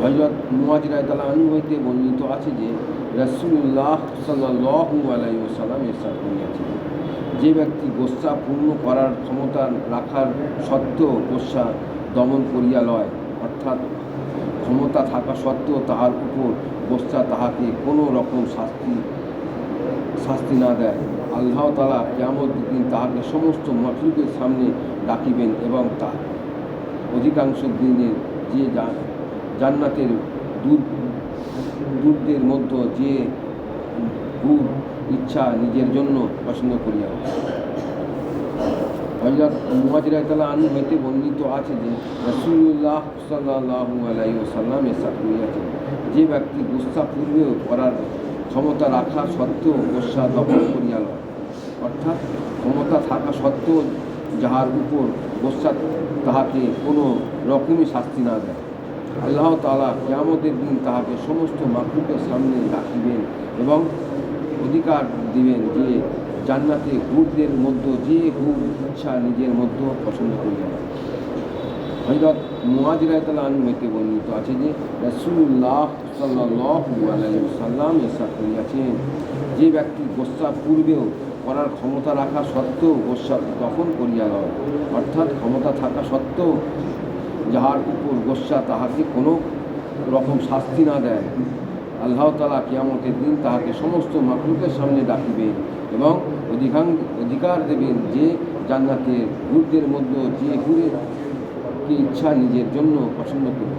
হযরত মুআয রাদিয়াল্লাহু আনহু হইতে বর্ণিত আছে যে রাসূলুল্লাহ সাল্লাল্লাহু আলাইহি ওয়াসাল্লাম ইরশাদ করিয়াছেন, যে ব্যক্তি গোসা পূর্ণ করার ক্ষমতা রাখার সত্ত্বেও গোসা দমন করিয়া লয়, অর্থাৎ ক্ষমতা থাকা সত্ত্বেও তাহার উপর গোসা তাহাকে কোনো রকম শাস্তি না দেয়, আল্লাহ তাআলা কিয়ামতের দিন তাহাকে সমস্ত মাখলুকের সামনে ডাকিবেন এবং তা অধিকাংশ দিনের যে জান্নাতের দূরদের মধ্যে যে ভূর ইচ্ছা নিজের জন্য পছন্দ করিয়া। হযরত মুআয রাদিয়াল্লাহু আনহু হইতে বর্ণিত আছে যে রাসূলুল্লাহ সাল্লাল্লাহু আলাইহি ওয়াসাল্লাম ইরশাদ করিয়াছেন, যে ব্যক্তি গোসা পূর্বেও করার ক্ষমতা রাখা সত্ত্বেও গোসা দমন করিয়া লয়, অর্থাৎ ক্ষমতা থাকা সত্ত্বেও যাহার উপর গোসা তাহাকে কোনো রকমই শাস্তি না দেয়, আল্লাহ তাআলা কিয়ামতের দিন তাহাকে সমস্ত মাখলুকের সামনে রাখিবেন এবং অধিকার দিবেন যে জান্নাতে হুরদের মধ্যে যে হুর ইচ্ছা নিজের মধ্যে পছন্দ করিয়া। হযরত মুআয রাদিয়াল্লাহু আনহু হইতে বর্ণিত আছে যে রাসূলুল্লাহ সাল্লাল্লাহু আলাইহি ওয়াসাল্লাম ইরশাদ করিয়াছেন, যে ব্যক্তি গোসা পূর্বেও করার ক্ষমতা রাখা সত্ত্বেও গোসা দমন করিয়া লয়, অর্থাৎ ক্ষমতা থাকা সত্ত্বেও যাহার উপর গোসা তাহাকে কোনো রকম শাস্তি না দেয়, আল্লাহ তাআলা কিয়ামতের দিন তাহাকে সমস্ত মাখলুকের সামনে ডাকিবেন এবং অধিকার দেবেন যে জান্নাতের হুরদের মধ্যে যে হুরের ইচ্ছা নিজের জন্য পছন্দ করবে।